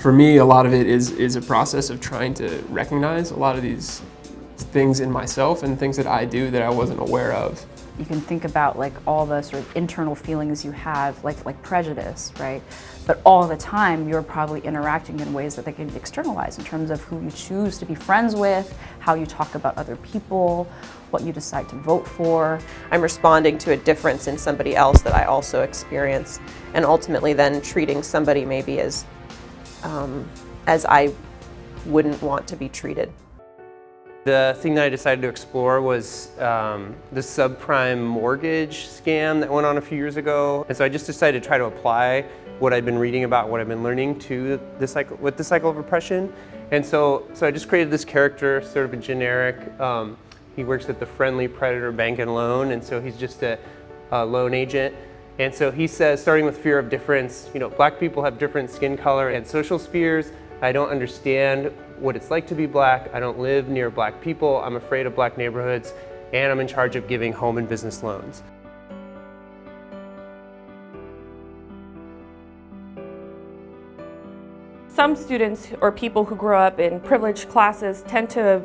For me, a lot of it is a process of trying to recognize a lot of these things in myself and things that I do that I wasn't aware of. You can think about like all the sort of internal feelings you have, like prejudice, right? But all the time, you're probably interacting in ways that they can be externalized in terms of who you choose to be friends with, how you talk about other people, what you decide to vote for. I'm responding to a difference in somebody else that I also experience, and ultimately then treating somebody maybe as I wouldn't want to be treated. The thing that I decided to explore was the subprime mortgage scam that went on a few years ago. And so I just decided to try to apply what I'd been reading about, what I've been learning to the cycle of oppression. And so I just created this character, sort of a generic, he works at the Friendly Predator Bank and Loan, and so he's just a loan agent. And so he says, starting with fear of difference, black people have different skin color and social spheres. I don't understand what it's like to be black. I don't live near black people. I'm afraid of black neighborhoods, and I'm in charge of giving home and business loans. Some students or people who grow up in privileged classes tend to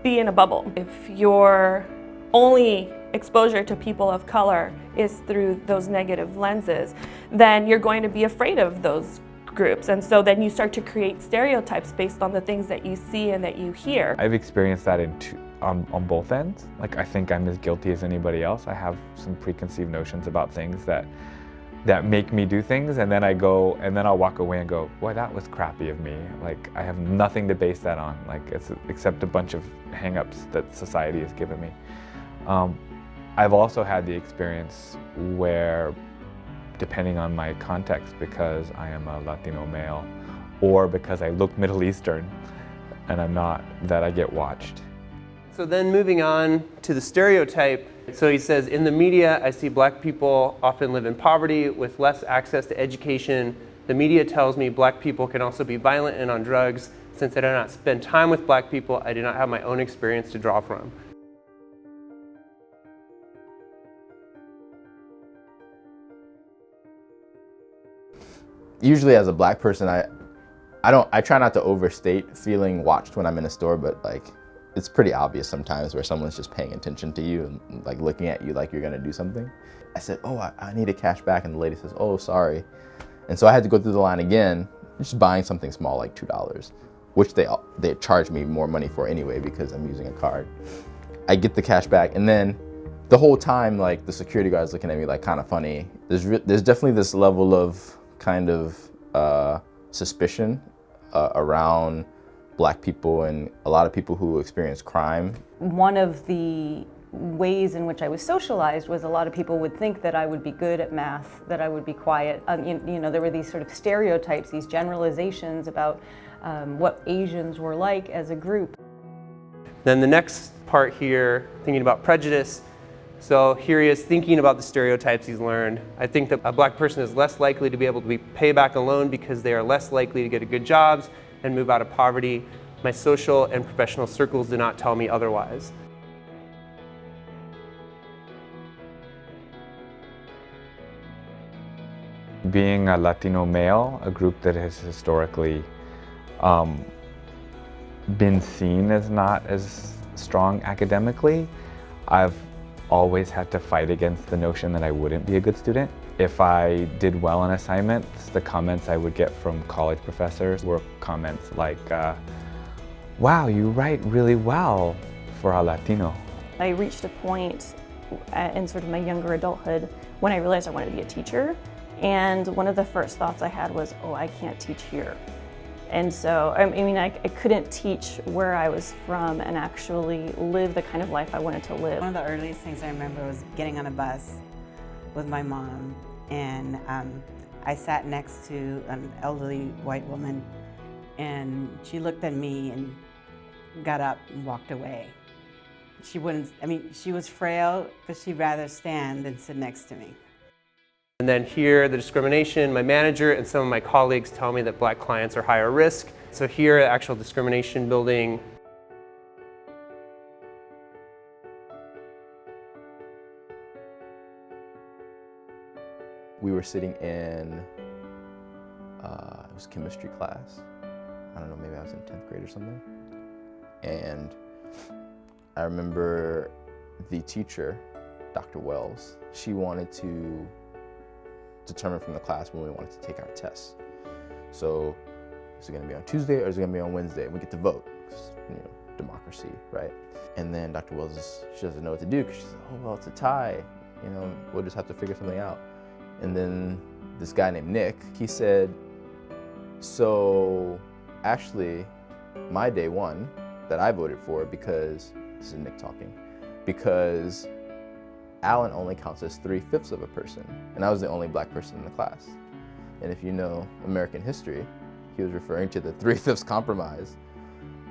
be in a bubble. If your only exposure to people of color is through those negative lenses, then you're going to be afraid of those groups, and so then you start to create stereotypes based on the things that you see and that you hear. I've experienced that on both ends. Like, I think I'm as guilty as anybody else. I have some preconceived notions about things that make me do things, and then I'll walk away and go, boy, that was crappy of me. Like, I have nothing to base that on, except a bunch of hang-ups that society has given me. I've also had the experience where, depending on my context, because I am a Latino male, or because I look Middle Eastern and I'm not, that I get watched. So then moving on to the stereotype. So he says, in the media, I see black people often live in poverty with less access to education. The media tells me black people can also be violent and on drugs. Since I do not spend time with black people, I do not have my own experience to draw from. Usually as a black person, I try not to overstate feeling watched when I'm in a store, but it's pretty obvious sometimes where someone's just paying attention to you and looking at you like you're gonna do something. I said, oh, I need a cash back, and the lady says, oh, sorry. And so I had to go through the line again, just buying something small like $2, which they charge me more money for anyway because I'm using a card. I get the cash back, and then the whole time the security guard's looking at me kind of funny. There's definitely this level of kind of suspicion around black people and a lot of people who experience crime. One of the ways in which I was socialized was a lot of people would think that I would be good at math, that I would be quiet. There were these sort of stereotypes, these generalizations about what Asians were like as a group. Then the next part here, thinking about prejudice. So here he is thinking about the stereotypes he's learned. I think that a black person is less likely to be able to pay back a loan because they are less likely to get good jobs and move out of poverty. My social and professional circles do not tell me otherwise. Being a Latino male, a group that has historically been seen as not as strong academically, I've always had to fight against the notion that I wouldn't be a good student. If I did well on assignments, the comments I would get from college professors were comments like, wow, you write really well for a Latino. I reached a point in sort of my younger adulthood when I realized I wanted to be a teacher. And one of the first thoughts I had was, oh, I can't teach here. And so, I couldn't teach where I was from and actually live the kind of life I wanted to live. One of the earliest things I remember was getting on a bus with my mom, and I sat next to an elderly white woman, and she looked at me and got up and walked away. She wouldn't, she was frail, but she'd rather stand than sit next to me. And then here, the discrimination, my manager and some of my colleagues tell me that black clients are higher risk. So here, actual discrimination building. We were sitting in, it was chemistry class. I don't know, maybe I was in 10th grade or something. And I remember the teacher, Dr. Wells, she wanted to determine from the class when we wanted to take our tests. So is it gonna be on Tuesday or is it gonna be on Wednesday? We get to vote, 'cause, democracy, right? And then Dr. Wells, she doesn't know what to do because she said, oh, well, it's a tie. We'll just have to figure something out. And then this guy named Nick, he said, so actually my day won that I voted for because, this is Nick talking, because Alan only counts as 3/5 of a person, and I was the only black person in the class. And if you know American history, he was referring to the 3/5 compromise,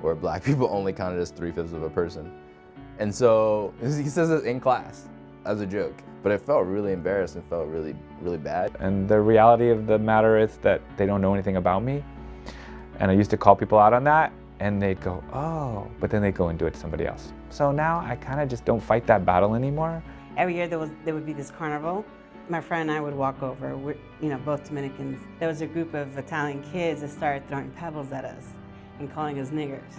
where black people only counted as 3/5 of a person. And so he says it in class as a joke, but it felt really embarrassed and felt really, really bad. And the reality of the matter is that they don't know anything about me. And I used to call people out on that, and they'd go, oh, but then they'd go and do it to somebody else. So now I kind of just don't fight that battle anymore. Every year there would be this carnival. My friend and I would walk over. We're both Dominicans. There was a group of Italian kids that started throwing pebbles at us and calling us niggers.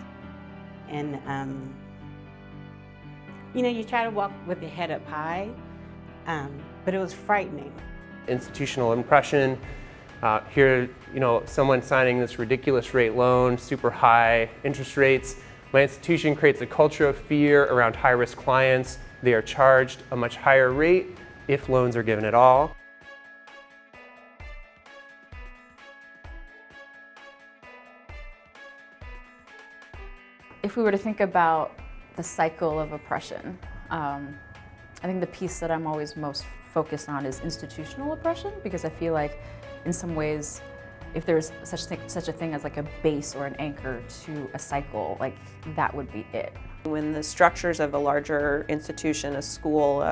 And you try to walk with your head up high, but it was frightening. Institutional impression. Here, someone signing this ridiculous rate loan, super high interest rates. My institution creates a culture of fear around high-risk clients. They are charged a much higher rate if loans are given at all. If we were to think about the cycle of oppression, I think the piece that I'm always most focused on is institutional oppression, because I feel like in some ways, if there's such a thing as like a base or an anchor to a cycle, like that would be it. When the structures of a larger institution, a school,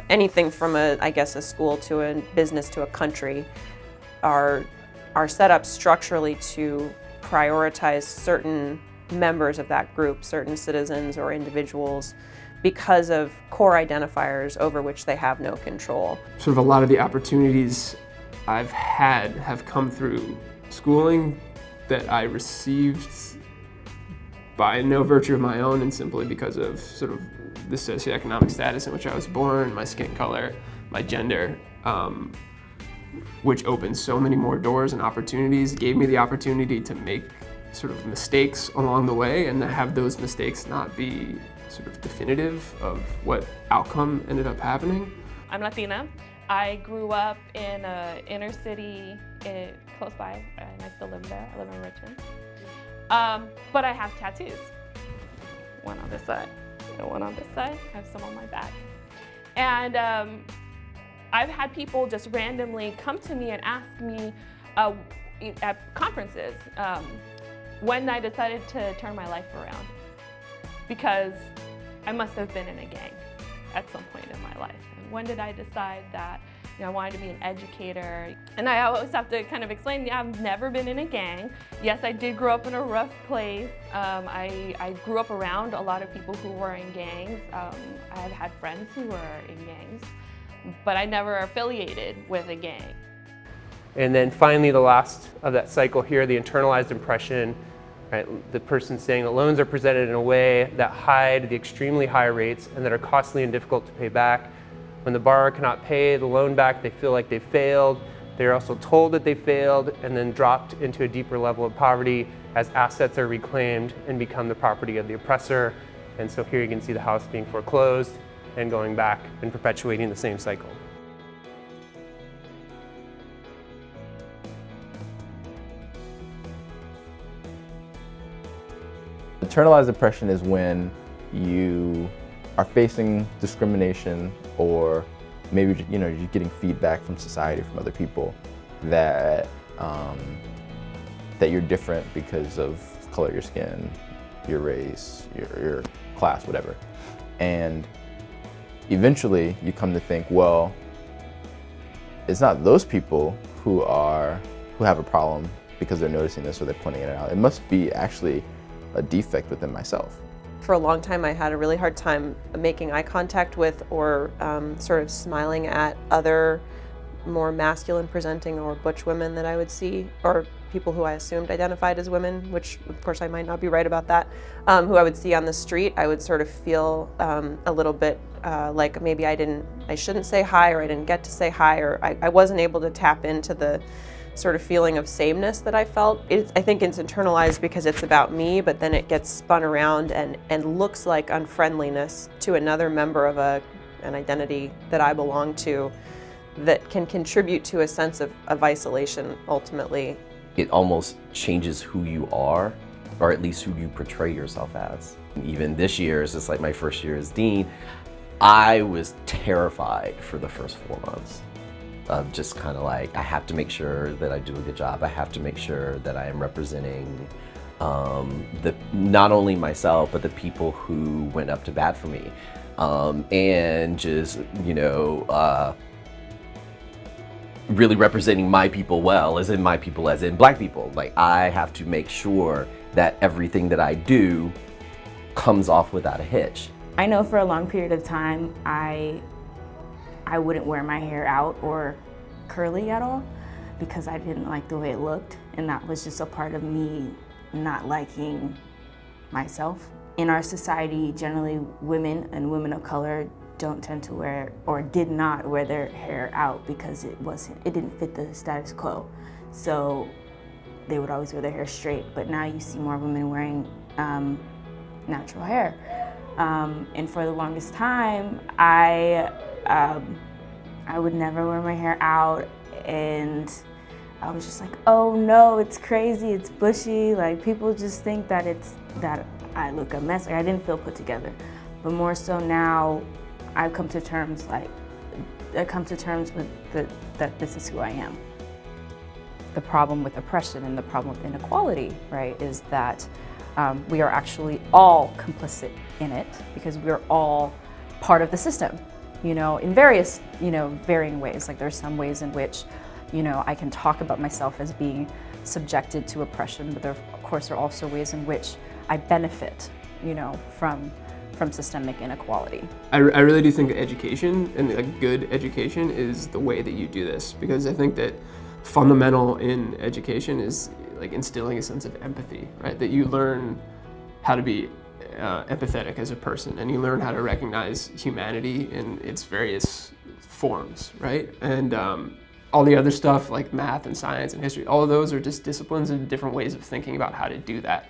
anything from a school to a business to a country, are set up structurally to prioritize certain members of that group, certain citizens or individuals, because of core identifiers over which they have no control. Sort of a lot of the opportunities I've had have come through schooling that I received by no virtue of my own and simply because of sort of the socioeconomic status in which I was born, my skin color, my gender, which opened so many more doors and opportunities, gave me the opportunity to make sort of mistakes along the way and to have those mistakes not be sort of definitive of what outcome ended up happening. I'm Latina. I grew up in an inner city close by, and I still live there. I live in Richmond. But I have tattoos. One on this side, and one on this side. I have some on my back. And I've had people just randomly come to me and ask me at conferences when I decided to turn my life around. Because I must have been in a gang at some point in my life. And when did I decide that I wanted to be an educator? And I always have to kind of explain, I've never been in a gang. Yes, I did grow up in a rough place. I grew up around a lot of people who were in gangs. I have had friends who were in gangs, but I never affiliated with a gang. And then finally, the last of that cycle here, the internalized impression. Right, the person saying that loans are presented in a way that hide the extremely high rates and that are costly and difficult to pay back. When the borrower cannot pay the loan back, they feel like they failed. They're also told that they failed and then dropped into a deeper level of poverty as assets are reclaimed and become the property of the oppressor. And so here you can see the house being foreclosed and going back and perpetuating the same cycle. Internalized oppression is when you are facing discrimination, or maybe you're getting feedback from society, from other people, that that you're different because of the color of your skin, your race, your class, whatever. And eventually you come to think, well, it's not those people who have a problem because they're noticing this or they're pointing it out. It must be actually a defect within myself. For a long time, I had a really hard time making eye contact with or sort of smiling at other more masculine presenting or butch women that I would see, or people who I assumed identified as women, which of course I might not be right about that, who I would see on the street, I would sort of feel a little bit like maybe I shouldn't say hi, or I didn't get to say hi, or I wasn't able to tap into the sort of feeling of sameness that I felt. I think it's internalized because it's about me, but then it gets spun around and looks like unfriendliness to another member of an identity that I belong to, that can contribute to a sense of isolation ultimately. It almost changes who you are, or at least who you portray yourself as. Even this year, it's just like my first year as dean, I was terrified for the first 4 months of just kind of like, I have to make sure that I do a good job. I have to make sure that I am representing not only myself, but the people who went up to bat for me. And just, really representing my people well, as in my people, as in black people. Like, I have to make sure that everything that I do comes off without a hitch. I know for a long period of time, I wouldn't wear my hair out or curly at all because I didn't like the way it looked, and that was just a part of me not liking myself. In our society, generally women and women of color don't tend to wear, or did not wear, their hair out because it didn't fit the status quo. So they would always wear their hair straight, but now you see more women wearing natural hair. And for the longest time, I would never wear my hair out, and I was just like, oh no, it's crazy, it's bushy. Like, people just think that I look a mess. Like, I didn't feel put together. But more so now, I've come to terms with that this is who I am. The problem with oppression and the problem with inequality, right, is that we are actually all complicit in it because we're all part of the system, in various, varying ways. Like, there's some ways in which, I can talk about myself as being subjected to oppression, but of course there are also ways in which I benefit, from systemic inequality. I really do think that education, and a good education, is the way that you do this, because I think that fundamental in education is like instilling a sense of empathy, right? That you learn how to be empathetic as a person, and you learn how to recognize humanity in its various forms, right? And all the other stuff like math and science and history, all of those are just disciplines and different ways of thinking about how to do that.